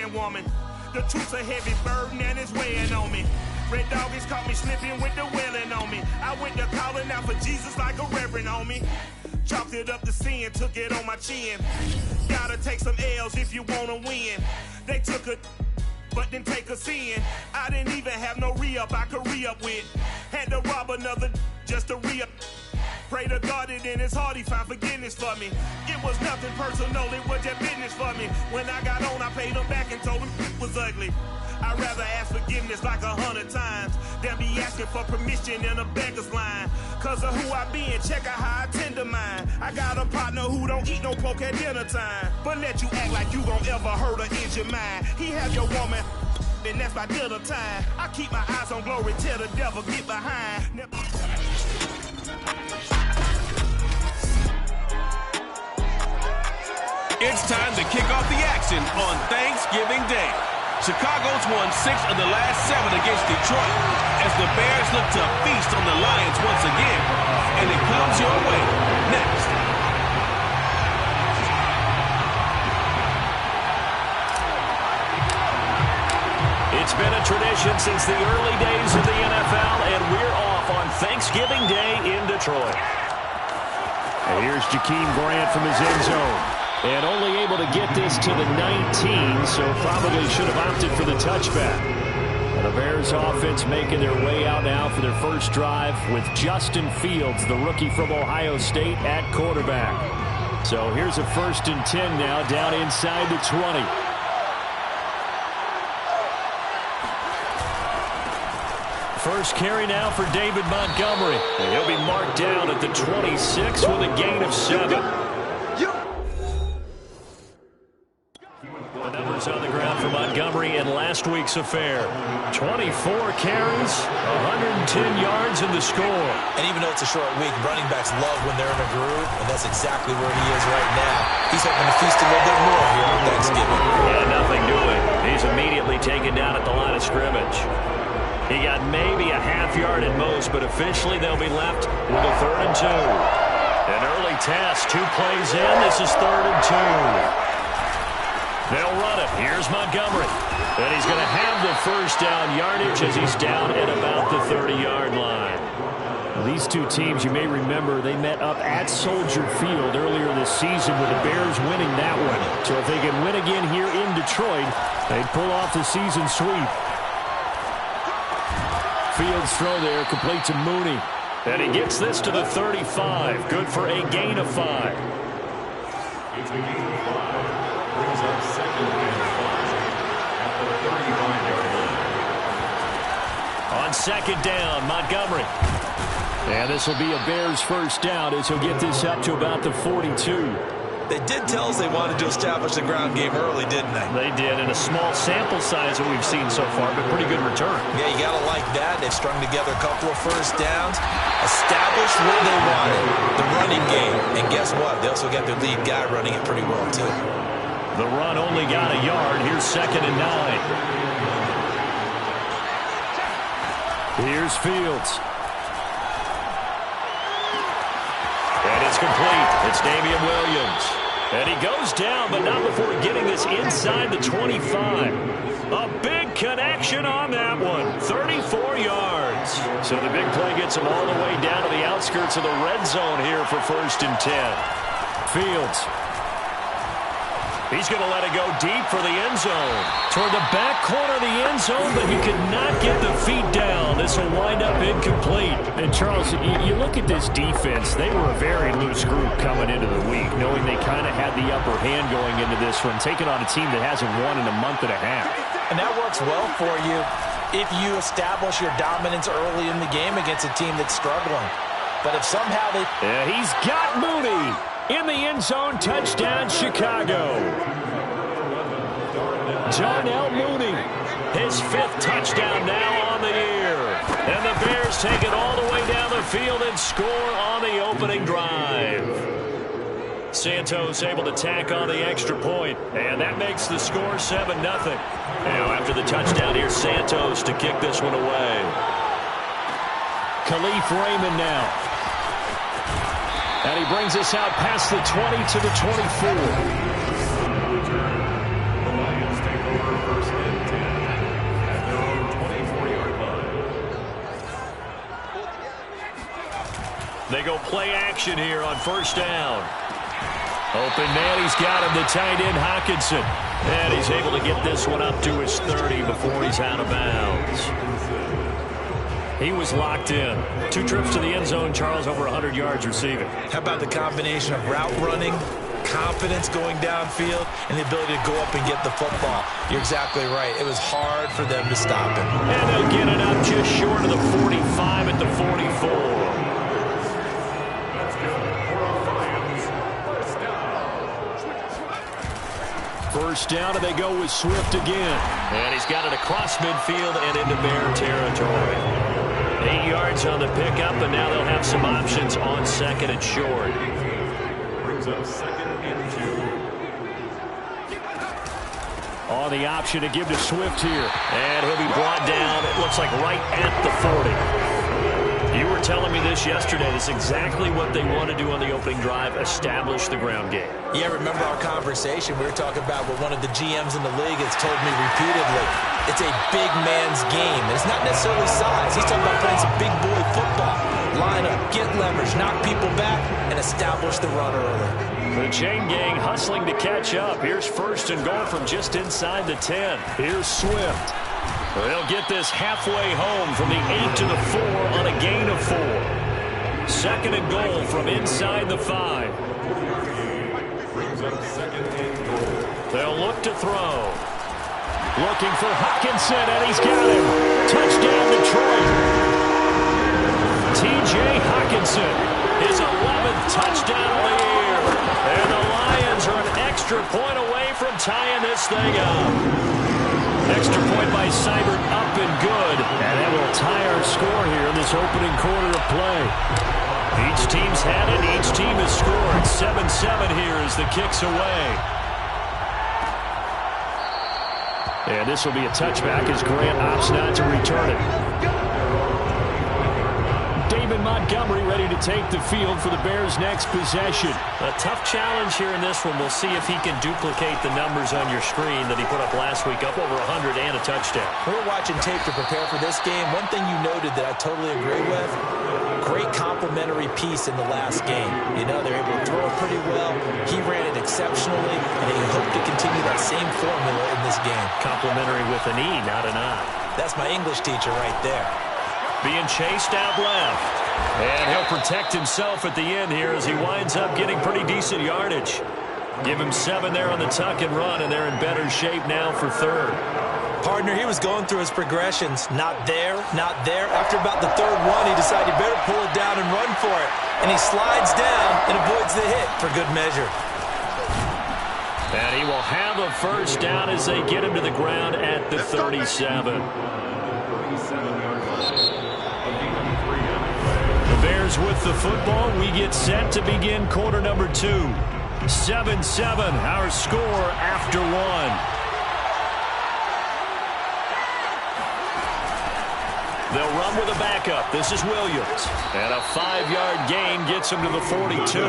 man woman. The truth's a heavy burden and it's weighing on me. Red Doggies caught me slipping with the wailing on me. I went to calling out for Jesus like a reverend on me. Chalked it up to sin, took it on my chin. Gotta take some L's if you wanna win. They took a but didn't take a sin. I didn't even have no re-up I could re-up with. Had to rob another just to re-up. Pray to God that in his heart he found forgiveness for me. It was nothing personal, it was just business for me. When I got on, I paid him back and told him it was ugly. I'd rather ask forgiveness like 100 times than be asking for permission in a beggar's line. Cause of who I be and check out how I tend to mine. I got a partner who don't eat no pork at dinner time, but let you act like you gon' ever hurt or injure mine. He have your woman, and that's by dinner time. I keep my eyes on glory till the devil get behind. It's time to kick off the action on Thanksgiving Day. Chicago's won 6 of the last 7 against Detroit as the Bears look to feast on the Lions once again. And it comes your way next. It's been a tradition since the early days of the NFL, and we're off on Thanksgiving Day in Detroit. And here's Jakeem Grant from his end zone. And only able to get this to the 19, so probably should have opted for the touchback. And the Bears offense making their way out now for their first drive with Justin Fields, the rookie from Ohio State, at quarterback. So here's a 1st and 10 now, down inside the 20. First carry now for David Montgomery. And he'll be marked down at the 26 with a gain of 7. The numbers on the ground for Montgomery in last week's affair. 24 carries, 110 yards in the score. And even though it's a short week, running backs love when they're in a groove, and that's exactly where he is right now. He's hoping to feast a little bit more here on Thanksgiving. Yeah, nothing doing. He's immediately taken down at the line of scrimmage. He got maybe a half yard at most, but officially they'll be left with a 3rd and 2. An early test, 2 plays in. This is 3rd and 2. They'll run it. Here's Montgomery. And he's going to have the first down yardage as he's down at about the 30-yard line. Well, these two teams, you may remember, they met up at Soldier Field earlier this season with the Bears winning that one. So if they can win again here in Detroit, they'd pull off the season sweep. Fields throw there, complete to Mooney. And he gets this to the 35. Good for a gain of 5. On 2nd down, Montgomery. And this will be a Bears first down as he'll get this up to about the 42. They did tell us they wanted to establish the ground game early, didn't they? They did, in a small sample size that we've seen so far, but pretty good return. Yeah, you got to like that. They've strung together a couple of first downs, established what they wanted, the running game. And guess what? They also got their lead guy running it pretty well, too. The run only got a yard. Here's 2nd and 9. Here's Fields. And it's complete. It's Damian Williams. And he goes down, but not before getting this inside the 25. A big connection on that one. 34 yards. So the big play gets him all the way down to the outskirts of the red zone here for 1st and 10. Fields. He's going to let it go deep for the end zone. Toward the back corner of the end zone, but he could not get the feet down. This will wind up incomplete. And Charles, you look at this defense, they were a very loose group coming into the week, knowing they kind of had the upper hand going into this one, taking on a team that hasn't won in a month and a half. And that works well for you if you establish your dominance early in the game against a team that's struggling. But if somehow they... Yeah, he's got Mooney. In the end zone, touchdown, Chicago. Darnell Mooney, his 5th touchdown now on the year. And the Bears take it all the way down the field and score on the opening drive. Santos able to tack on the extra point, and that makes the score 7-0. Now after the touchdown, here's Santos to kick this one away. Khalif Raymond now. And he brings us out past the 20 to the 24. They go play action here on first down. Open man, he's got him, the tight end Hockenson. And he's able to get this one up to his 30 before he's out of bounds. He was locked in. 2 trips to the end zone, Charles, over 100 yards receiving. How about the combination of route running, confidence going downfield, and the ability to go up and get the football? You're exactly right. It was hard for them to stop him. And they'll get it up just short of the 45 at the 44. First down, and they go with Swift again. And he's got it across midfield and into Bear territory. 8 yards on the pickup, and now they'll have some options on second and short. Brings up 2nd and 2. On the option to give to Swift here. And he'll be brought down, it looks like right at the 40. You were telling me this yesterday. This is exactly what they want to do on the opening drive, establish the ground game. Yeah, remember our conversation? We were talking about what one of the GMs in the league has told me repeatedly. It's a big man's game. It's not necessarily size. He's talking about playing some big boy football. Line up, get leverage, knock people back, and establish the run early. The chain gang hustling to catch up. Here's first and goal from just inside the 10. Here's Swift. They'll get this halfway home from the 8 to the 4 on a gain of 4. Second and goal from inside the 5. They'll look to throw. Looking for Hockenson, and he's got him. Touchdown, Detroit. T.J. Hockenson, his 11th touchdown of the year. And the Lions are an extra point away from tying this thing up. Extra point by Seibert, up and good. And that will tie our score here in this opening quarter of play. Each team's had it. Each team has scored. 7-7 here as the kick's away. And this will be a touchback as Grant opts not to return it. David Montgomery ready to take the field for the Bears' next possession. A tough challenge here in this one. We'll see if he can duplicate the numbers on your screen that he put up last week, up over 100 and a touchdown. We were watching tape to prepare for this game. One thing you noted that I totally agree with, great complementary piece in the last game. You know, they're able to throw it pretty well. He ran it exceptionally, and they hope to continue that same formula in this game. Complimentary with an E, not an I. That's my English teacher right there. Being chased out left. And he'll protect himself at the end here as he winds up getting pretty decent yardage. Give him 7 there on the tuck and run, and they're in better shape now for third. Partner, he was going through his progressions. Not there, not there. After about the third one, he decided he better pull it down and run for it. And he slides down and avoids the hit for good measure. And he will have a first down as they get him to the ground at the 37. The Bears with the football. We get set to begin quarter number 2. 7-7, our score after 1. They'll run with a backup. This is Williams. And a 5-yard gain gets him to the 42.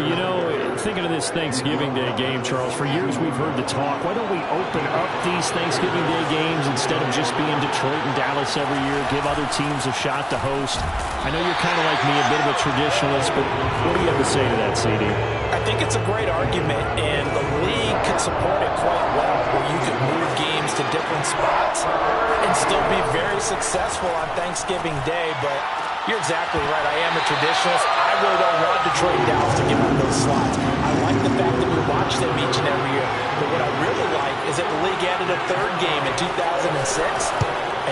You know, thinking of this Thanksgiving Day game, Charles, for years we've heard the talk, why don't we open up these Thanksgiving Day games instead of just being Detroit and Dallas every year, give other teams a shot to host? I know you're kind of like me, a bit of a traditionalist, but what do you have to say to that, CD? I think it's a great argument, and the league could support it quite well, where you could move games to different spots and still be very successful on Thanksgiving Day, but you're exactly right. I am a traditionalist. I really don't want Detroit and Dallas to give up those slots. I like the fact that we watch them each and every year. But what I really like is that the league added a third game in 2006.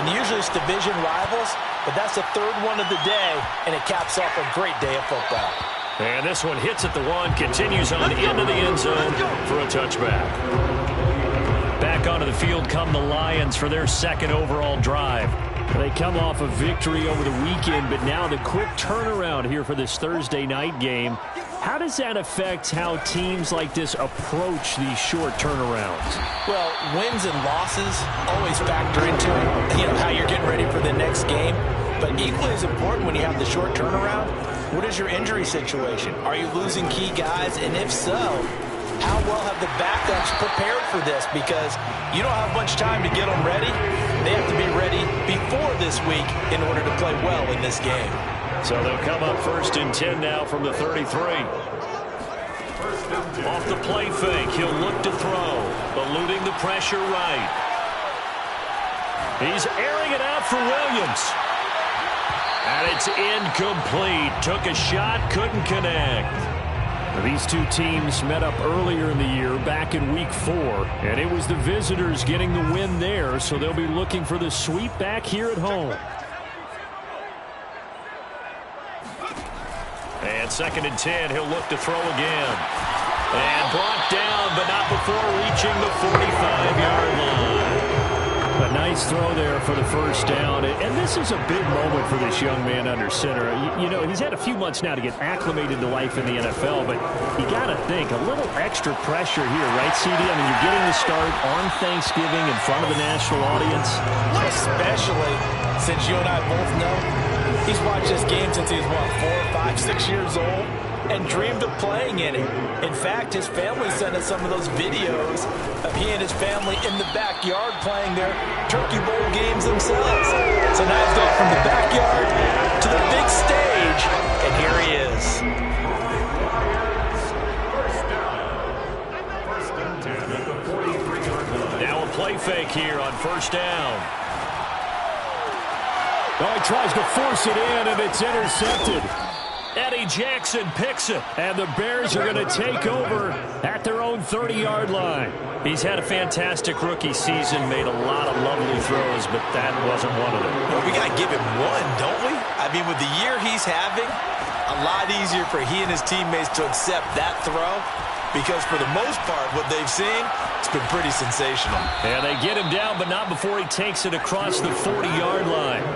And usually it's division rivals, but that's the third one of the day, and it caps off a great day of football. And this one hits at the 1, continues on into the end zone for a touchback. Back onto the field come the Lions for their second overall drive. They come off a victory over the weekend, but now the quick turnaround here for this Thursday night game. How does that affect how teams like this approach these short turnarounds? Well, wins and losses always factor into it, you know, how you're getting ready for the next game. But equally as important when you have the short turnaround, what is your injury situation? Are you losing key guys? And if so, how well have the backups prepared for this? Because you don't have much time to get them ready. They have to be ready before this week in order to play well in this game. So they'll come up 1st and 10 now from the 33. Off the play fake, he'll look to throw, eluding the pressure right. He's airing it out for Williams. And it's incomplete. Took a shot, couldn't connect. These two teams met up earlier in the year, back in Week 4, and it was the visitors getting the win there, so they'll be looking for the sweep back here at home. And 2nd and 10, he'll look to throw again. And brought down, but not before reaching the 45-yard line. A nice throw there for the 1st down. And this is a big moment for this young man under center. You know, he's had a few months now to get acclimated to life in the NFL, but you got to think, a little extra pressure here, right, CD? I mean, you're getting the start on Thanksgiving in front of the national audience. Especially since you and I both know he's watched this game since he was, 4, 5, 6 years old and dreamed of playing in it. In fact, his family sent us some of those videos of he and his family in the backyard playing their Turkey Bowl games themselves. So now he's going from the backyard to the big stage, and here he is. Now a play fake here on 1st down. Oh, he tries to force it in, and it's intercepted. Eddie Jackson picks it. And the Bears are going to take over at their own 30-yard line. He's had a fantastic rookie season, made a lot of lovely throws, but that wasn't one of them. Well, we got to give him one, don't we? I mean, with the year he's having, a lot easier for he and his teammates to accept that throw, because for the most part, what they've seen, it's been pretty sensational. Yeah, they get him down, but not before he takes it across the 40-yard line.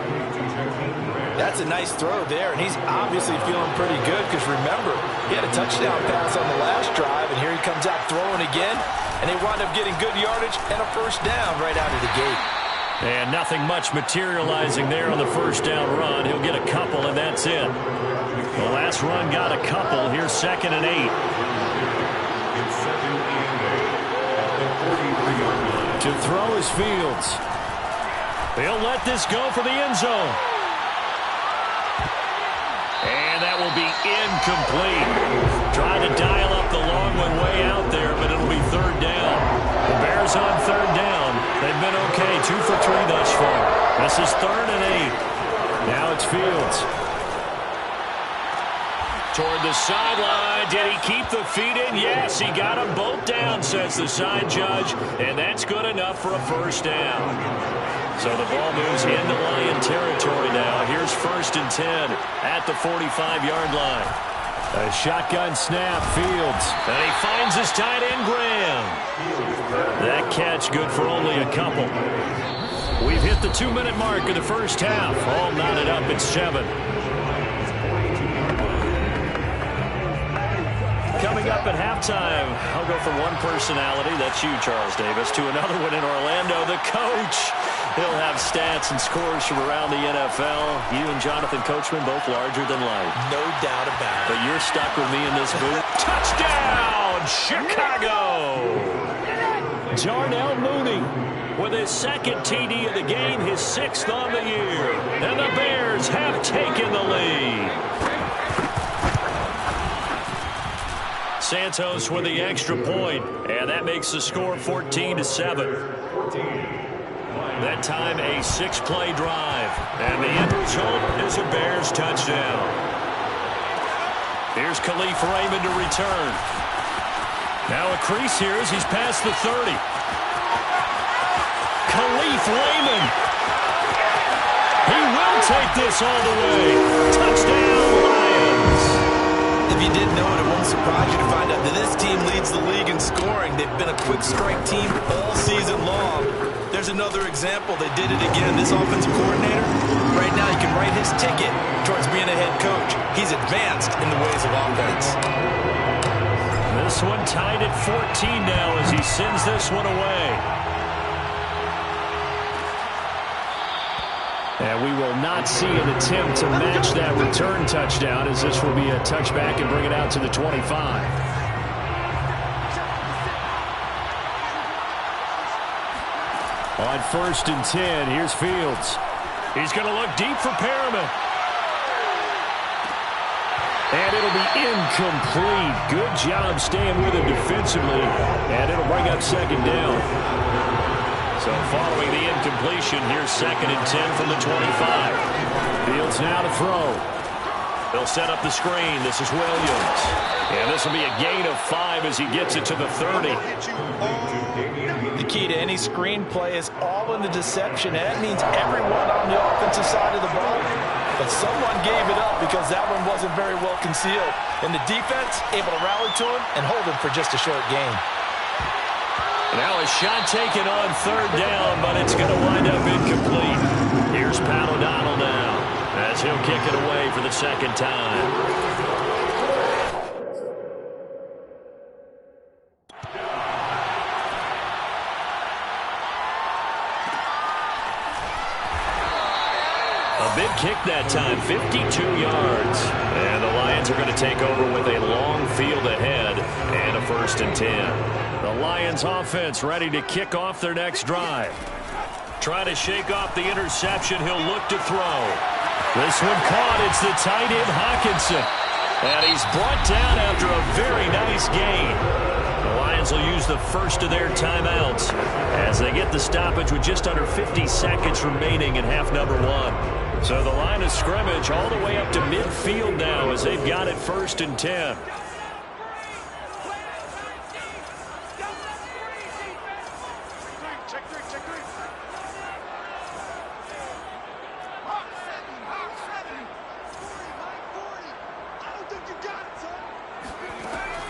That's a nice throw there, and he's obviously feeling pretty good because, remember, he had a touchdown pass on the last drive, and here he comes out throwing again, and they wound up getting good yardage and a 1st down right out of the gate. And nothing much materializing there on the 1st down run. He'll get a couple, and that's it. The last run got a couple. Here's 2nd and 8. To throw is Fields. He'll let this go for the end zone. And that will be incomplete. Trying to dial up the long one way out there, but it'll be 3rd down. The Bears on 3rd down. They've been okay, 2 for 3 thus far. This is 3rd and 8. Now it's Fields. Toward the sideline. Did he keep the feet in? Yes, he got them both down, says the side judge. And that's good enough for a 1st down. So the ball moves into Lion territory now. Here's 1st and 10 at the 45-yard line. A shotgun snap, Fields. And he finds his tight end, Graham. That catch good for only a couple. We've hit the 2-minute mark of the 1st half. All knotted up at 7. Coming up at halftime, I'll go from one personality, that's you, Charles Davis, to another one in Orlando, the coach. He'll have stats and scores from around the NFL. You and Jonathan Coachman both larger than life. No doubt about it. But you're stuck with me in this booth. Touchdown, Chicago! Darnell Mooney with his 2nd TD of the game, his 6th on the year. And the Bears have taken the lead. Santos with the extra point, and that makes the score 14-7. That time a 6-play drive, and the end result is a Bears touchdown. Here's Khalif Raymond to return. Now a crease here as he's past the 30. Khalif Raymond. He will take this all the way. Touchdown, Lions. If you didn't know it, it won't surprise you to find out that this team leads the league in scoring. They've been a quick strike team all season long. There's another example. They did it again. This offensive coordinator, right now, he can write his ticket towards being a head coach. He's advanced in the ways of offense. This one tied at 14 now as he sends this one away. And we will not see an attempt to match that return touchdown, as this will be a touchback and bring it out to the 25. On 1st and 10, here's Fields. He's going to look deep for Perriman. And it'll be incomplete. Good job staying with him defensively. And it'll bring up second down. So following the incompletion, here's 2nd and 10 from the 25. Fields now to throw. They'll set up the screen. This is Williams. And this will be a gain of 5 as he gets it to the 30. The key to any screen play is all in the deception. And that means everyone on the offensive side of the ball. But someone gave it up because that one wasn't very well concealed. And the defense able to rally to him and hold him for just a short gain. Now a shot taken on 3rd down, but it's going to wind up incomplete. Here's Pat O'Donnell now as he'll kick it away for the 2nd time. A big kick that time, 52 yards. And the Lions are going to take over with a long field ahead and a 1st and 10. The Lions offense ready to kick off their next drive. Trying to shake off the interception. He'll look to throw. This one caught. It's the tight end Hockenson. And he's brought down after a very nice gain. The Lions will use the first of their timeouts as they get the stoppage with just under 50 seconds remaining in half number 1. So the line of scrimmage all the way up to midfield now as they've got it 1st and 10.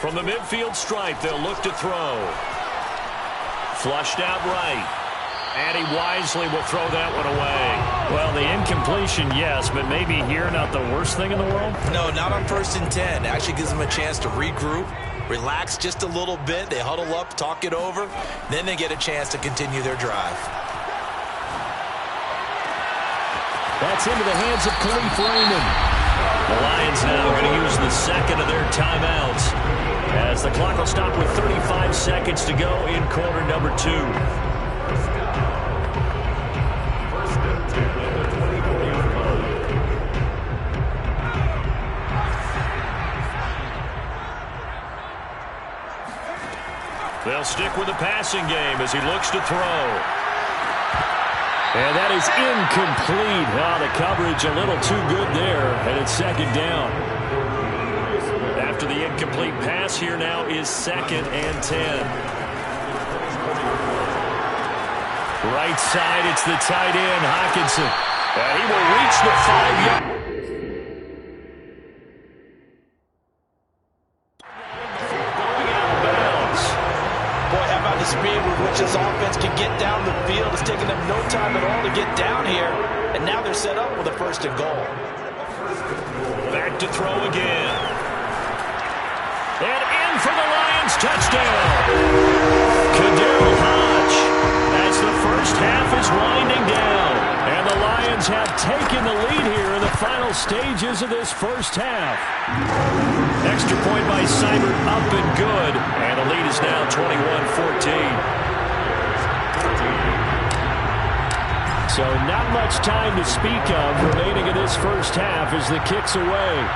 From the midfield stripe, they'll look to throw. Flushed out right. And he wisely will throw that one away. Well, the incompletion, yes, but maybe here not the worst thing in the world? No, not on 1st and 10. Actually gives them a chance to regroup, relax just a little bit. They huddle up, talk it over. Then they get a chance to continue their drive. That's into the hands of Khalif Raymond. The Lions now going to use the 2nd of their timeouts as the clock will stop with 35 seconds to go in quarter number 2. They'll stick with the passing game as he looks to throw. And that is incomplete. Oh, the coverage a little too good there, and it's 2nd down. After the incomplete pass, here now is 2nd and 10. Right side, it's the tight end, Hockenson. And he will reach the 5-yard. The speed with which this offense can get down the field. It's taken them no time at all to get down here. And now they're set up with a 1st and goal. Back to throw again. And in for the Lions. Touchdown. Kaderl Hodge as the first half is winding down. And the Lions have taken the lead here in the final stages of this first half. Extra point by Seibert up and good. And the lead is now 21-14. So not much time to speak of remaining in this first half as the kick's away.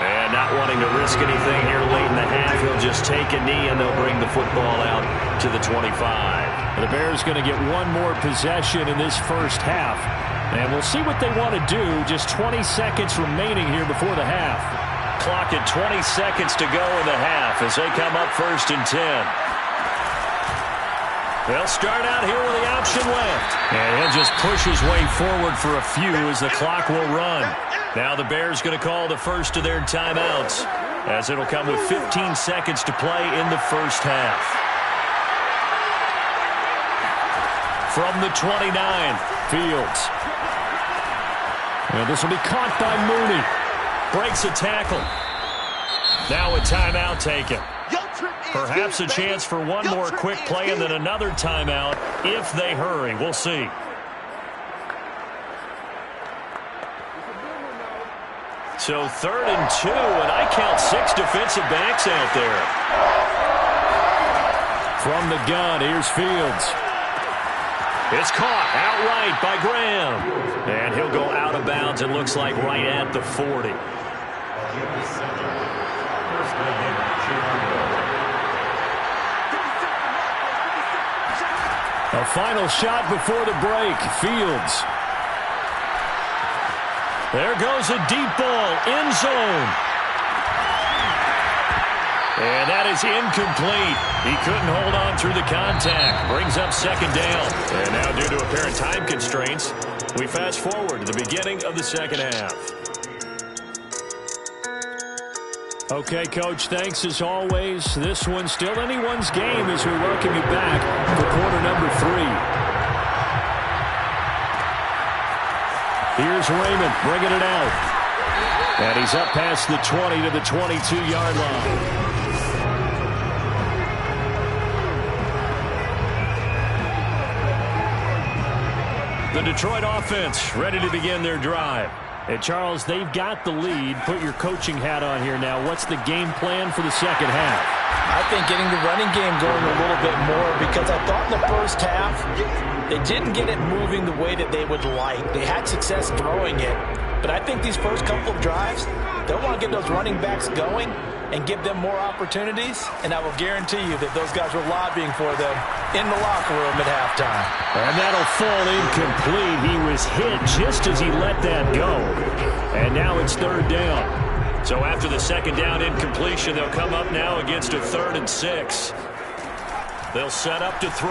And not wanting to risk anything here late in the half, he'll just take a knee and they'll bring the football out to the 25. The Bears going to get one more possession in this first half. And we'll see what they want to do. Just 20 seconds remaining here before the half. Clock at 20 seconds to go in the half as they come up 1st and 10. They'll start out here with the option left. And he'll just push his way forward for a few as the clock will run. Now the Bears going to call the first of their timeouts as it'll come with 15 seconds to play in the first half. From the 29, Fields. And this will be caught by Mooney. Breaks a tackle. Now a timeout taken. Perhaps a chance for one more quick play and then another timeout if they hurry. We'll see. So 3rd and 2, and I count 6 defensive backs out there. From the gun, here's Fields. It's caught outright by Graham. And he'll go out of bounds, it looks like, right at the 40. A final shot before the break. Fields. There goes a deep ball. End zone. And that is incomplete. He couldn't hold on through the contact. Brings up second down. And now, due to apparent time constraints, we fast forward to the beginning of the second half. Okay, Coach, thanks as always. This one's still anyone's game as we welcome you back for quarter number 3. Here's Raymond bringing it out. And he's up past the 20 to the 22-yard line. The Detroit offense ready to begin their drive. And, Charles, they've got the lead. Put your coaching hat on here now. What's the game plan for the second half? I think getting the running game going a little bit more, because I thought in the first half they didn't get it moving the way that they would like. They had success throwing it, but I think these first couple of drives, they'll want to get those running backs going and give them more opportunities, and I will guarantee you that those guys were lobbying for them in the locker room at halftime. And that'll fall incomplete. He was hit just as he let that go. And now it's third down. So after the second down incompletion, they'll come up now against a 3rd and 6. They'll set up to throw.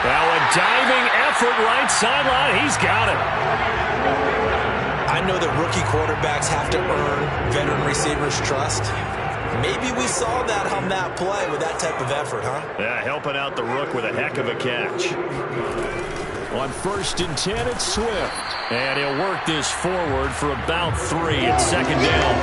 Now a diving effort right sideline. He's got it. I know that rookie quarterbacks have to earn veteran receivers' trust. Maybe we saw that on that play with that type of effort, huh? Yeah, helping out the rook with a heck of a catch. On 1st and 10, it's Swift. And he'll work this forward for about 3. It's second down.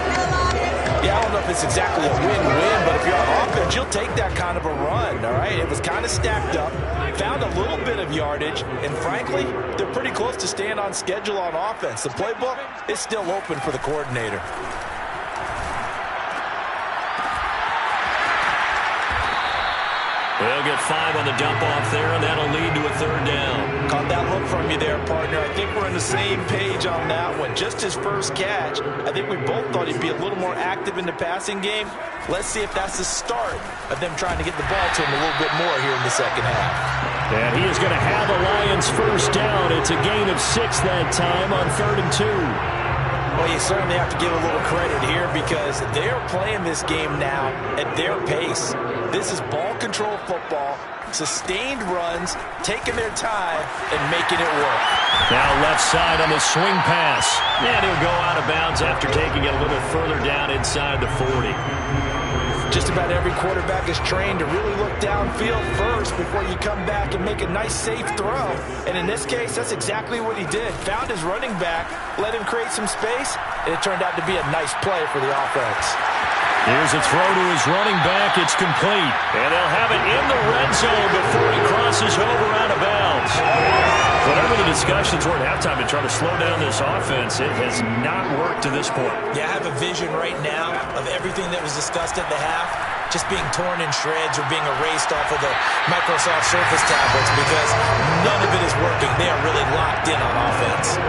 Yeah, I don't know if it's exactly a win-win, but if you're on offense, you'll take that kind of a run, all right? It was kind of stacked up, found a little bit of yardage, and frankly, they're pretty close to staying on schedule on offense. The playbook is still open for the coordinator. They'll get 5 on the dump-off there, and that'll lead to a 3rd down. Caught that look from you there, partner. I think we're on the same page on that one. Just his first catch, I think we both thought he'd be a little more active in the passing game. Let's see if that's the start of them trying to get the ball to him a little bit more here in the second half. And he is going to have the Lions first down. It's a gain of 6 that time on 3rd and 2. Well, you certainly have to give a little credit here because they're playing this game now at their pace. This is ball control football, sustained runs, taking their time, and making it work. Now left side on the swing pass. And he'll go out of bounds after taking it a little further down inside the 40. Just about every quarterback is trained to really look downfield first before you come back and make a nice, safe throw. And in this case, that's exactly what he did. Found his running back, let him create some space, and it turned out to be a nice play for the offense. Here's a throw to his running back. It's complete. And they'll have it in the red zone before he crosses over out of bounds. Whatever the discussions were at halftime to try to slow down this offense, it has not worked to this point. Yeah, I have a vision right now of everything that was discussed at the half just being torn in shreds or being erased off of the Microsoft Surface tablets because none of it is working. They are really locked in on offense.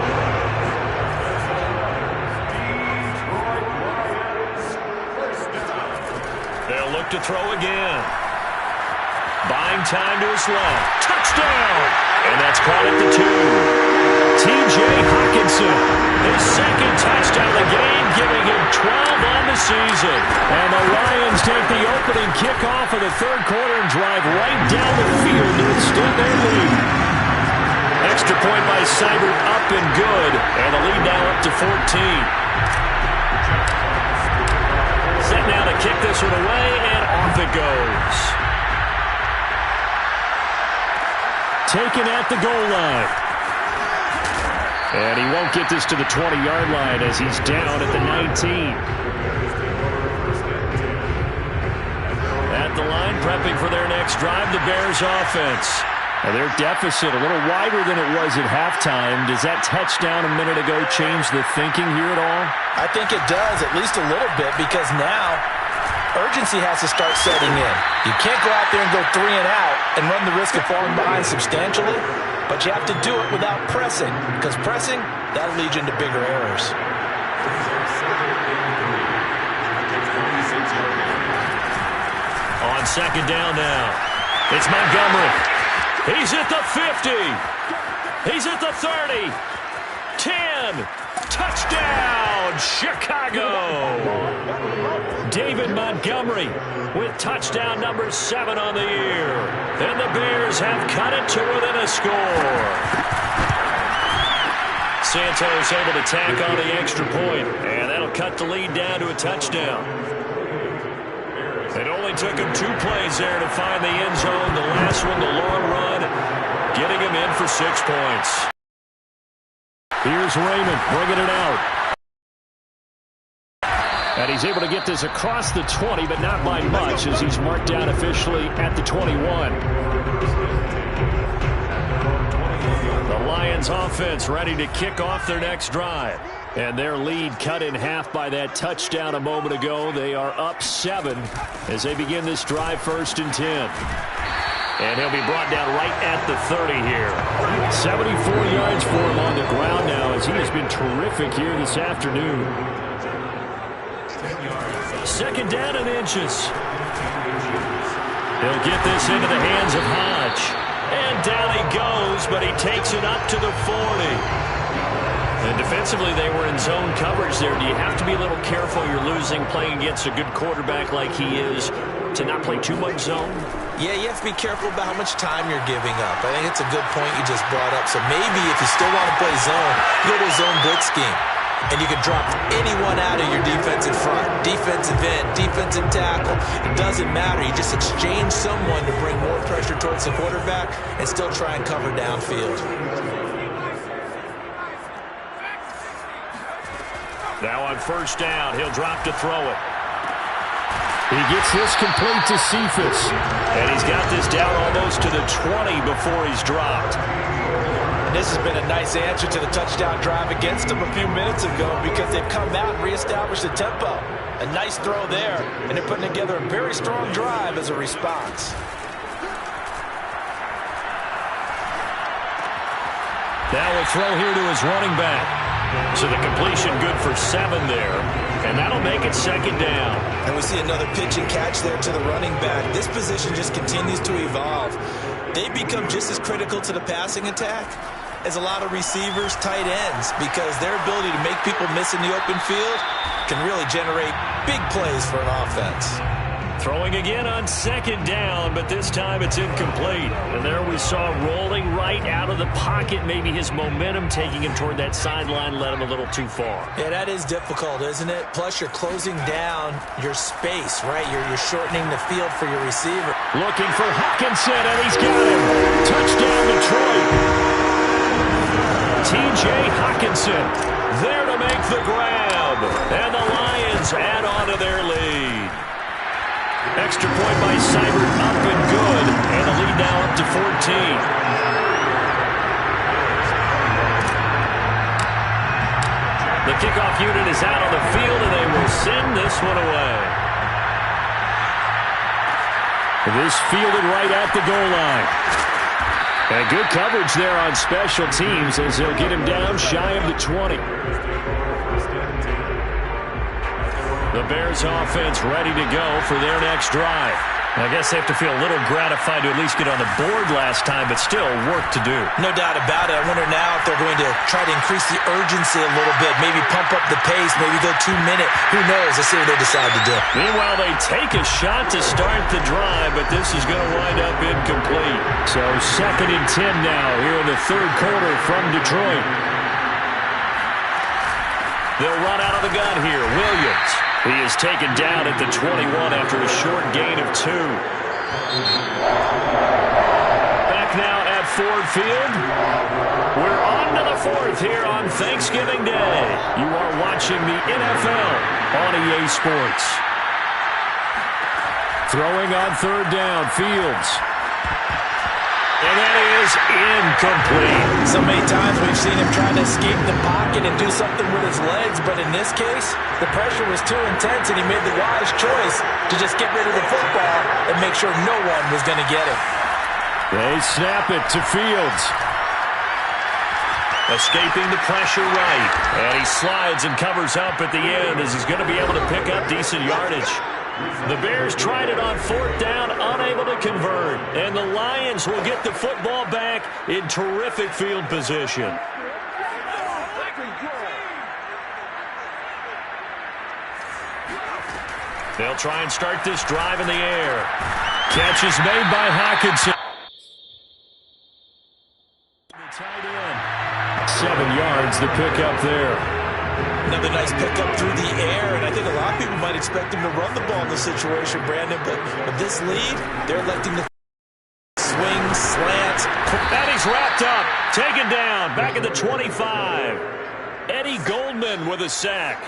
They'll look to throw again. Buying time to his left. Touchdown! And that's caught at the 2. T.J. Hockenson, his second touchdown of the game, giving him 12 on the season. And the Lions take the opening kickoff of the 3rd quarter and drive right down the field to extend their lead. Extra point by Seibert, up and good. And the lead now up to 14. Set now to kick this one away, and off it goes. Taken at the goal line. And he won't get this to the 20-yard line as he's down at the 19. At the line, prepping for their next drive, the Bears offense. Now their deficit a little wider than it was at halftime. Does that touchdown a minute ago change the thinking here at all? I think it does, at least a little bit, because now urgency has to start setting in. You can't go out there and go 3 and out and run the risk of falling behind substantially, but you have to do it without pressing, because pressing, that'll lead you into bigger errors. On second down now, it's Montgomery. He's at the 50. He's at the 30. 10. Touchdown, Chicago. David Montgomery with touchdown number 7 on the year. And the Bears have cut it to within a score. Santos able to tack on the extra point, and that'll cut the lead down to a touchdown. It only took him 2 plays there to find the end zone. The last one, the long run, getting him in for 6 points. Here's Raymond bringing it out. And he's able to get this across the 20, but not by much, as he's marked down officially at the 21. The Lions offense ready to kick off their next drive. And their lead cut in half by that touchdown a moment ago. They are up 7 as they begin this drive, 1st and 10. And he'll be brought down right at the 30 here. 74 yards for him on the ground now, as he has been terrific here this afternoon. 2nd down and inches. He'll get this into the hands of Hodge. And down he goes, but he takes it up to the 40. And defensively, they were in zone coverage there. Do you have to be a little careful? You're losing, playing against a good quarterback like he is, to not play too much zone? Yeah, you have to be careful about how much time you're giving up. I think it's a good point you just brought up. So maybe if you still want to play zone, you go to a zone blitz scheme. And you can drop anyone out of your defensive front, defensive end, defensive tackle. It doesn't matter. You just exchange someone to bring more pressure towards the quarterback and still try and cover downfield. Now on 1st down, he'll drop to throw it. He gets this complete to Cephas. And he's got this down almost to the 20 before he's dropped. And this has been a nice answer to the touchdown drive against them a few minutes ago, because they've come out and reestablished the tempo. A nice throw there, and they're putting together a very strong drive as a response. Now a throw here to his running back. So the completion good for 7 there. And that'll make it 2nd down. And we see another pitch and catch there to the running back. This position just continues to evolve. They become just as critical to the passing attack as a lot of receivers, tight ends, because their ability to make people miss in the open field can really generate big plays for an offense. Throwing again on 2nd down, but this time it's incomplete. And there we saw rolling right out of the pocket. Maybe his momentum taking him toward that sideline led him a little too far. Yeah, that is difficult, isn't it? Plus, you're closing down your space, right? You're shortening the field for your receiver. Looking for Hockenson, and he's got him. Touchdown, Detroit. T.J. Hockenson there to make the grab. And the Lions add on to their lead. Extra point by Seibert, up and good. And the lead now up to 14. The kickoff unit is out on the field, and they will send this one away. This fielded right at the goal line. And good coverage there on special teams as they'll get him down shy of the 20. The Bears offense ready to go for their next drive. I guess they have to feel a little gratified to at least get on the board last time, but still work to do. No doubt about it. I wonder now if they're going to try to increase the urgency a little bit, maybe pump up the pace, maybe go 2 minute. Who knows? Let's see what they decide to do. Meanwhile, they take a shot to start the drive, but this is going to wind up incomplete. So 2nd and 10 now here in the 3rd quarter from Detroit. They'll run out of the gun here. Williams. He is taken down at the 21 after a short gain of 2. Back now at Ford Field. We're on to the 4th here on Thanksgiving Day. You are watching the NFL on EA Sports. Throwing on 3rd down, Fields. And that is incomplete. So many times we've seen him trying to escape the pocket and do something with his legs, but in this case, the pressure was too intense and he made the wise choice to just get rid of the football and make sure no one was going to get it. They snap it to Fields. Escaping the pressure right. And he slides and covers up at the end as he's going to be able to pick up decent yardage. The Bears tried it on 4th down, unable to convert. And the Lions will get the football back in terrific field position. They'll try and start this drive in the air. Catch is made by Hockenson. 7 yards, the pickup there. Another nice pickup through the air, and I think a lot of people might expect him to run the ball in this situation, Brandon, but with this lead, they're electing to swing, slants. And he's wrapped up, taken down, back at the 25. Eddie Goldman with a sack.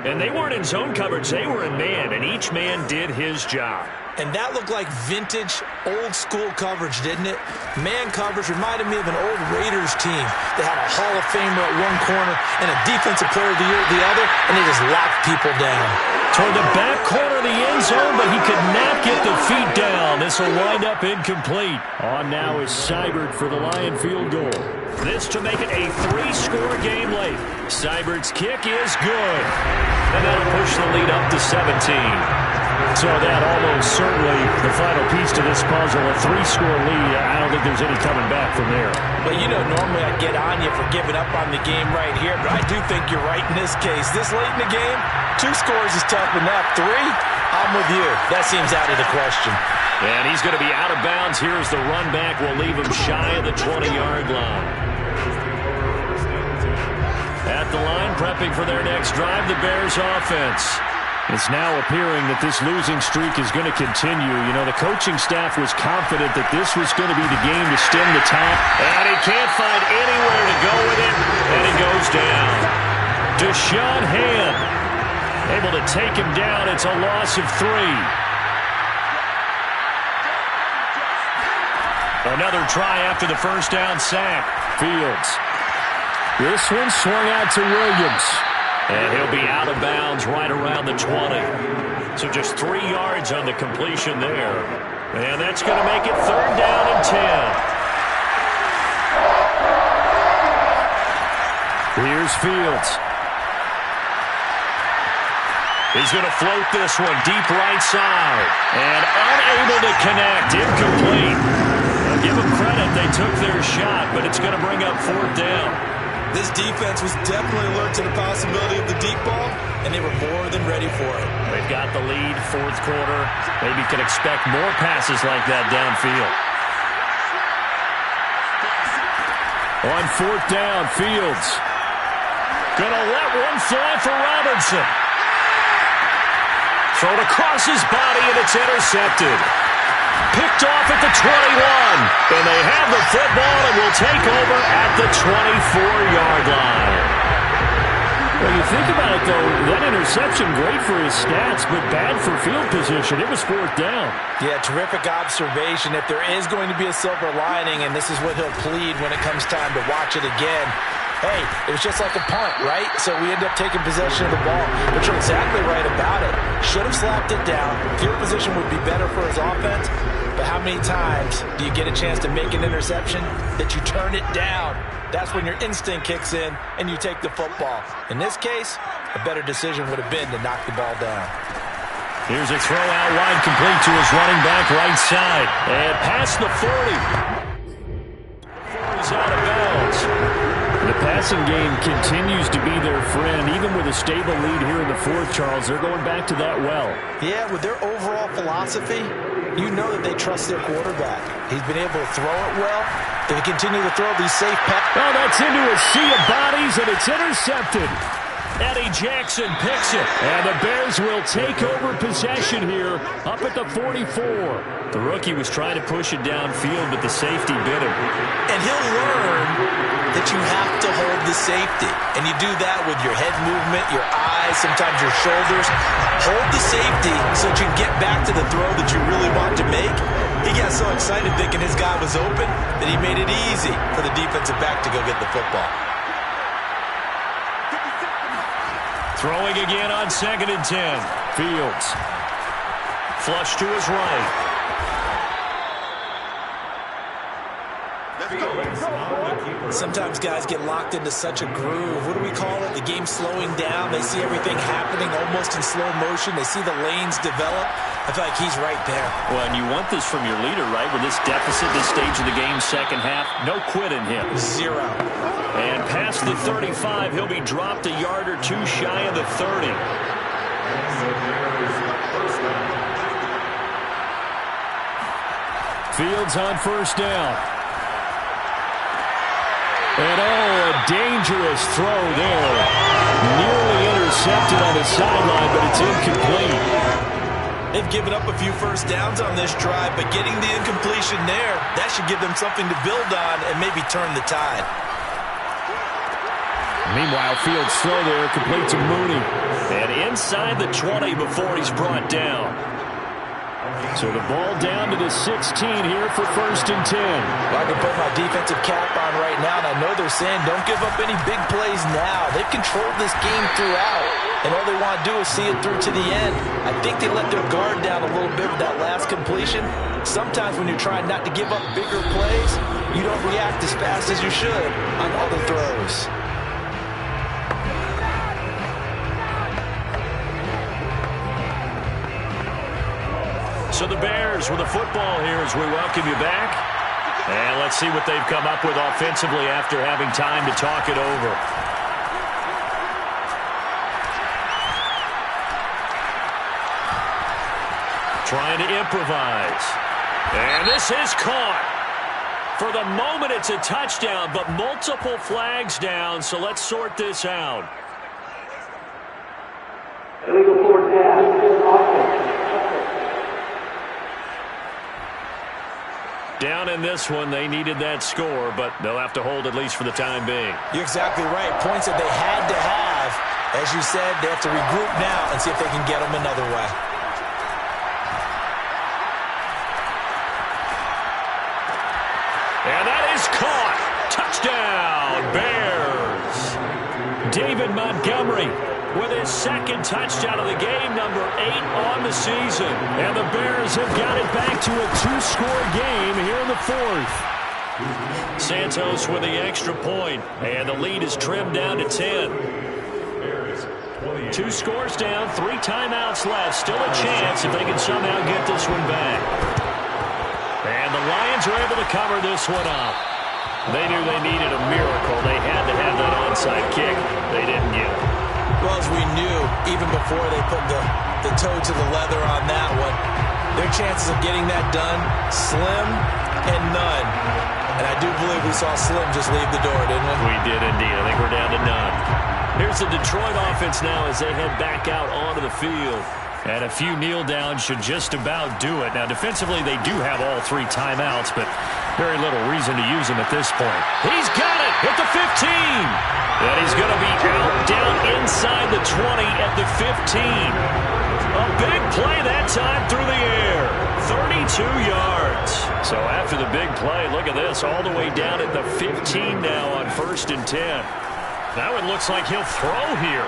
And they weren't in zone coverage, they were in man, and each man did his job. And that looked like vintage, old-school coverage, didn't it? Man coverage reminded me of an old Raiders team. They had a Hall of Famer at one corner and a Defensive Player of the Year at the other, and they just locked people down. Toward the back corner of the end zone, but he could not get the feet down. This will wind up incomplete. On now is Seibert for the Lion field goal. This to make it a 3-score game late. Seibert's kick is good. And that'll push the lead up to 17. So that almost certainly the final piece to this puzzle, a 3-score lead. I don't think there's any coming back from there. Well, you know, normally I get on you for giving up on the game right here, but I do think you're right in this case. This late in the game, 2 scores is tough enough. 3, I'm with you. That seems out of the question. And he's going to be out of bounds. Here's the run back. We'll leave him shy of the 20-yard line. At the line, prepping for their next drive, the Bears offense. It's now appearing that this losing streak is going to continue. You know, the coaching staff was confident that this was going to be the game to stem the tide. And he can't find anywhere to go with it, and he goes down. Deshaun Hand able to take him down. It's a loss of 3. Another try after the first down sack. Fields. This one swung out to Williams. And he'll be out of bounds right around the 20. So just 3 yards on the completion there. And that's going to make it 3rd down and 10. Here's Fields. He's going to float this one deep right side. And unable to connect. Incomplete. Now give them credit. They took their shot, but it's going to bring up 4th down. This defense was definitely alert to the possibility of the deep ball, and they were more than ready for it. They've got the lead, 4th quarter. Maybe can expect more passes like that downfield. On 4th down, Fields. Gonna let one fly for Robinson. Thrown across his body, and it's intercepted. Picked off at the 21, and they have the football and will take over at the 24-yard line. Well, you think about it, though, that interception, great for his stats, but bad for field position. It was 4th down. Yeah, terrific observation. If there is going to be a silver lining, and this is what he'll plead when it comes time to watch it again, hey, it was just like a punt, right? So we end up taking possession of the ball. But you're exactly right about it. Should have slapped it down. Field position would be better for his offense. But how many times do you get a chance to make an interception that you turn it down? That's when your instinct kicks in and you take the football. In this case, a better decision would have been to knock the ball down. Here's a throw out wide, complete to his running back right side. And past the 40. He's out of bounds. The passing game continues to be their friend. Even with a stable lead here in the 4th, Charles, they're going back to that well. Yeah, with their overall philosophy, you know that they trust their quarterback. He's been able to throw it well. They continue to throw these safe passes. Oh, that's into a sea of bodies, and it's intercepted. Eddie Jackson picks it. And the Bears will take over possession here up at the 44. The rookie was trying to push it downfield, but the safety bit him. And he'll learn that you have to hold the safety. And you do that with your head movement, your eyes, sometimes your shoulders. Hold the safety so that you can get back to the throw that you really want to make. He got so excited. excited thinking his guy was open that he made it easy for the defensive back to go get the football. Throwing again on 2nd and 10. Fields. Flush to his right. Sometimes guys get locked into such a groove. What do we call it? The game's slowing down. They see everything happening almost in slow motion. They see the lanes develop. I feel like he's right there. Well, and you want this from your leader, right? With this deficit, this stage of the game, second half, no quit in him. 0. And past the 35, he'll be dropped a yard or two shy of the 30. Fields on 1st down. And a dangerous throw there. Nearly intercepted on the sideline, but it's incomplete. They've given up a few first downs on this drive, but getting the incompletion there, that should give them something to build on and maybe turn the tide. Meanwhile, Fields' throw there, complete to Mooney. And inside the 20 before he's brought down. So the ball down to the 16 here for 1st and 10. Well, I can put my defensive cap on right now, and I know they're saying don't give up any big plays now. They've controlled this game throughout, and all they want to do is see it through to the end. I think they let their guard down a little bit with that last completion. Sometimes when you're trying not to give up bigger plays, you don't react as fast as you should on other throws. So the Bears with the football here as we welcome you back. And let's see what they've come up with offensively after having time to talk it over. Trying to improvise. And this is caught. For the moment, it's a touchdown, but multiple flags down, so let's sort this out. Illegal 4th down. Down in this one, they needed that score, but they'll have to hold at least for the time being. You're exactly right. Points that they had to have. As you said, they have to regroup now and see if they can get them another way. And that is caught. Touchdown, Bears. David Montgomery with his 2nd touchdown of the game, number 8 on the season. And the Bears have got it back to a 2-score game here in the 4th. Santos with the extra point, and the lead is trimmed down to 10. 2 scores down, 3 timeouts left. Still a chance if they can somehow get this one back. And the Lions are able to cover this one up. They knew they needed a miracle. They had to have that onside kick. They didn't get it. Well, as we knew, even before they put the toe to the leather on that one, their chances of getting that done, slim and none. And I do believe we saw Slim just leave the door, didn't we? We did indeed. I think we're down to none. Here's the Detroit offense now as they head back out onto the field. And a few kneel downs should just about do it. Now, defensively, they do have all 3 timeouts, but very little reason to use them at this point. He's got it at the 15. And he's going to be out down inside the 20 at the 15. A big play that time through the air. 32 yards. So after the big play, look at this, all the way down at the 15 now on 1st and 10. Now it looks like he'll throw here.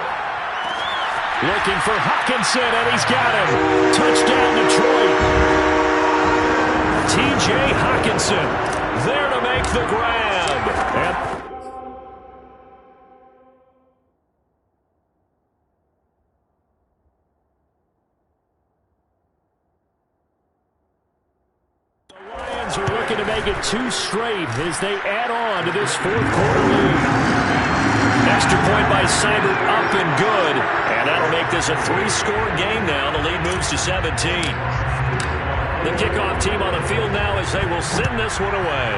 Looking for Hockenson, and he's got him. Touchdown, Detroit. T.J. Hockenson there to make the grab. The Lions are looking to make it 2 straight as they add on to this 4th quarter lead. Extra point by Seibert, up and good. And that'll make this a 3-score game now. The lead moves to 17. The kickoff team on the field now as they will send this one away.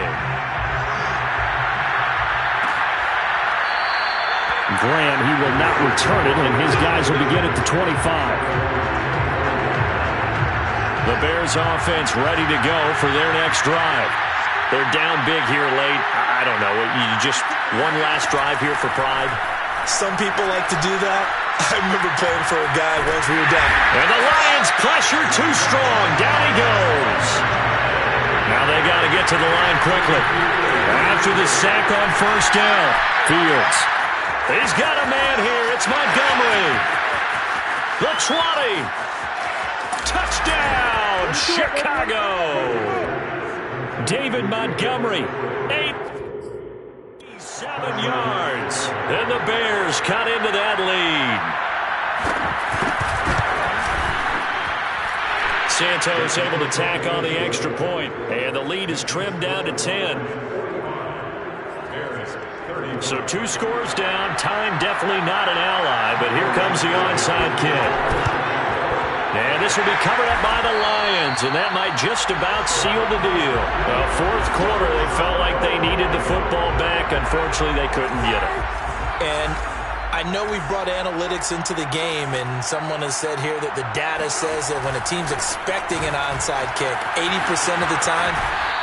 Graham, he will not return it, and his guys will begin at the 25. The Bears offense ready to go for their next drive. They're down big here late. I don't know. You just one last drive here for pride? Some people like to do that. I remember playing for a guy once we were down. And the Lions pressure too strong. Down he goes. Now they to the line quickly. After the sack on first down, Fields. He's got a man here. It's Montgomery. The 20. Touchdown, Chicago. David Montgomery, 87 yards. And the Bears cut into that lead. Santos able to tack on the extra point, and the lead is trimmed down to 10. So 2 scores down. Time definitely not an ally, but here comes the onside kick. And this will be covered up by the Lions, and that might just about seal the deal. Well, fourth quarter, they felt like they needed the football back. Unfortunately, they couldn't get it. And I know we brought analytics into the game, and someone has said here that the data says that when a team's expecting an onside kick, 80% of the time,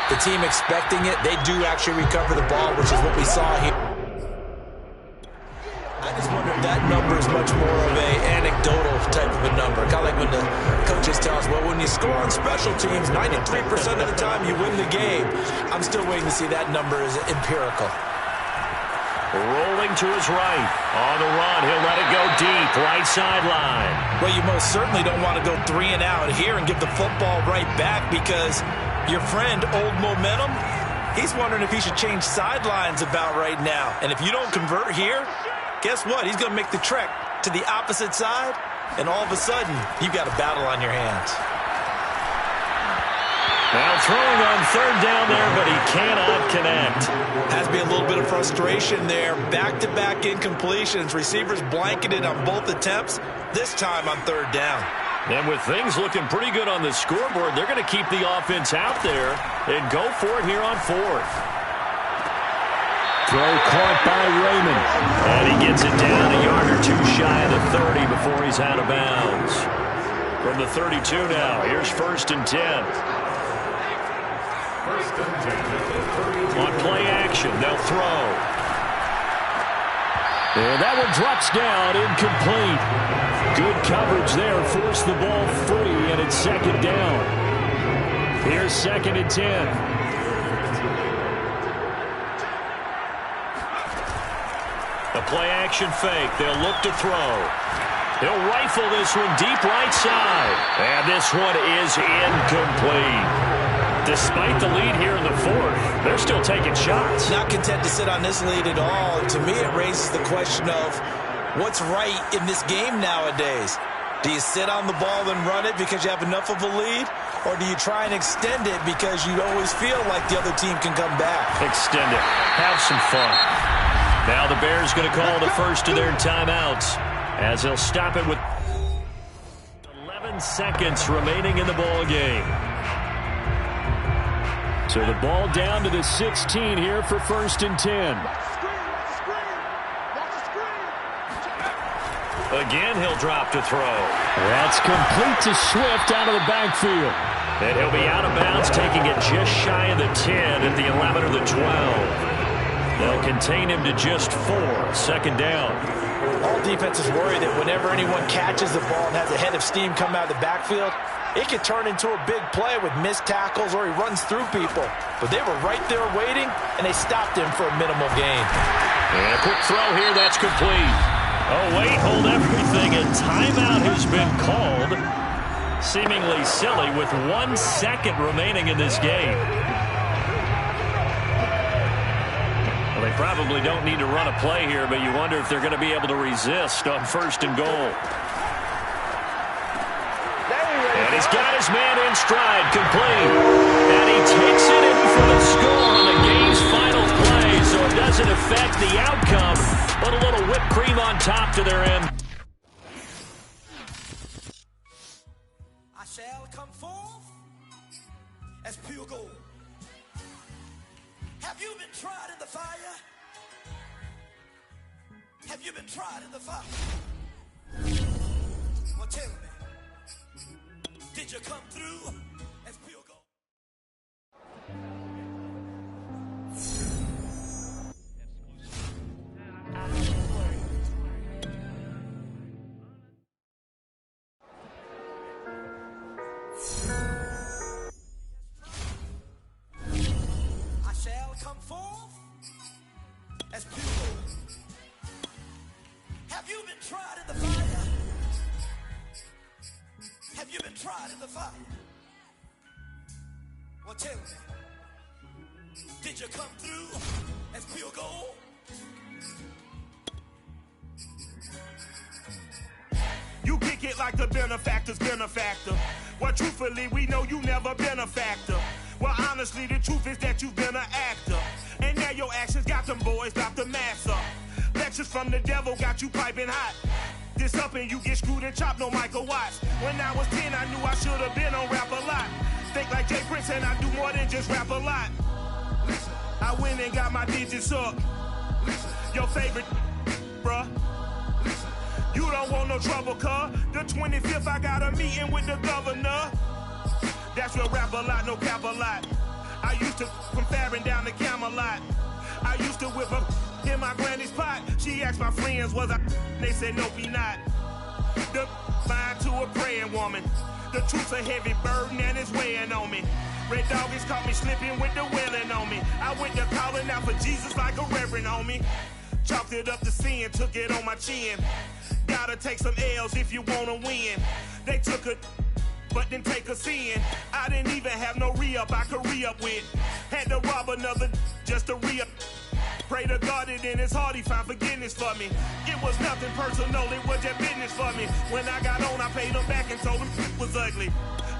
the team expecting it, they do actually recover the ball, which is what we saw here. I just wonder if that number is much more of a anecdotal type of a number. Kind of like when the coaches tell us, well, when you score on special teams, 93% of the time you win the game. I'm still waiting to see that number is empirical. Rolling to his right. On the run, he'll let it go deep, right sideline. Well, you most certainly don't want to go 3 and out here and give the football right back, because your friend, Old Momentum, he's wondering if he should change sidelines about right now. And if you don't convert here, guess what? He's going to make the trek to the opposite side, and all of a sudden, you've got a battle on your hands. Now throwing on third down there, but he cannot connect. Has to be a little bit of frustration there. Back-to-back incompletions. Receivers blanketed on both attempts, this time on third down. And with things looking pretty good on the scoreboard, they're going to keep the offense out there and go for it here on fourth. Throw caught by Raymond. And he gets it down a yard or 2 shy of the 30 before he's out of bounds. From the 32 now, here's 1st and 10. On play action, they'll throw. And that one drops down, incomplete. Good coverage there, forced the ball free, and it's 2nd down. Here's 2nd and 10. A play action fake, they'll look to throw. He'll rifle this one deep right side. And this one is incomplete. Despite the lead here in the 4th, they're still taking shots. Not content to sit on this lead at all. To me, it raises the question of what's right in this game nowadays. Do you sit on the ball and run it because you have enough of a lead? Or do you try and extend it because you always feel like the other team can come back? Extend it. Have some fun. Now the Bears going to call the first of their timeouts, as they'll stop it with 11 seconds remaining in the ball game. So the ball down to the 16 here for 1st and 10. Again, he'll drop to throw. That's complete to Swift out of the backfield. And he'll be out of bounds, taking it just shy of the 10 at the 11 or the 12. They'll contain him to just 4. 2nd down. All defenses worry that whenever anyone catches the ball and has a head of steam come out of the backfield, it could turn into a big play with missed tackles or he runs through people. But they were right there waiting, and they stopped him for a minimal gain. And a quick throw here, that's complete. Oh, wait, hold everything. A timeout has been called. Seemingly silly with 1 second remaining in this game. Well, they probably don't need to run a play here, but you wonder if they're going to be able to resist on 1st and goal. And he's got his man in stride, complete. And he takes it in for the score on the game's final play, so it doesn't affect the outcome, but a little whipped cream on top to their end. I shall come forth as pure gold. Have you been tried in the fire? Have you been tried in the fire? Well, tell me. Did you come through as pure gold? fire. Well, tell me, did you come through as pure gold? You kick it like the benefactor's benefactor. Well, truthfully, we know you never been a factor. Well, honestly, the truth is that you've been an actor. And now your actions got them boys drop the mask up. Lectures from the devil got you piping hot. This up and you get screwed and chopped, no Michael Watts. When I was 10, I knew I should have been on rap a lot. Think like Jay Prince and I do more than just rap a lot. Listen. I went and got my digits up. Listen. Your favorite, bruh. Listen. You don't want no trouble, cuz. The 25th, I got a meeting with the governor. That's real rap a lot, no cap a lot. I used to from Farron down to Camelot. I used to whip up in my granny's pot. She asked my friends, was I? They said, nope, he not. The fine to a praying woman. The truth's a heavy burden and it's weighing on me. Red Doggies caught me slipping with the wailing on me. I went to calling out for Jesus like a reverend on me. Chalked it up to sin, took it on my chin. Gotta take some L's if you wanna win. They took a but didn't take a sin. I didn't even have no re-up I could re-up with. Had to rob another just to re-up. Pray to God it in his heart he found forgiveness for me. It was nothing personal, it was just business for me. When I got on, I paid him back and told him it was ugly.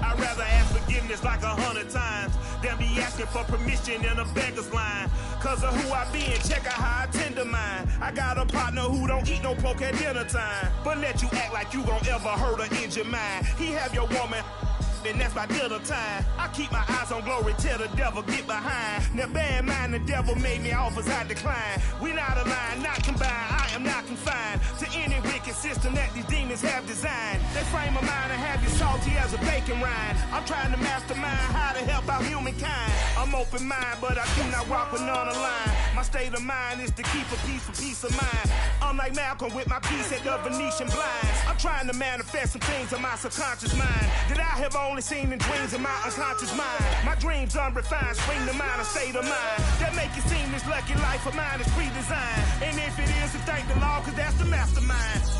I'd rather ask forgiveness like 100 times than be asking for permission in a beggar's line. Cause of who I be and check out how I tend to mine. I got a partner who don't eat no pork at dinner time, but let you act like you gon' ever hurt or injure mine. He have your woman, and that's my dinner time. I keep my eyes on glory till the devil get behind. Now bear in mind the devil made me offers I decline. We not aligned, not combined, I am not confined to any wicked system that these demons have designed. They frame of mind and have you salty as a bacon rind. I'm trying to mastermind how to help out humankind. I'm open mind, but I do not walk with none aligned. My state of mind is to keep a peace for peace of mind. I'm like Malcolm with my piece at the Venetian blinds. I'm trying to manifest some things in my subconscious mind that I have only seen in dreams in my unconscious mind. My dreams unrefined, spring to mind, a state of mind that make it seem this lucky life of mine is pre-designed. And if it is, to thank the Lord, cause that's the mastermind.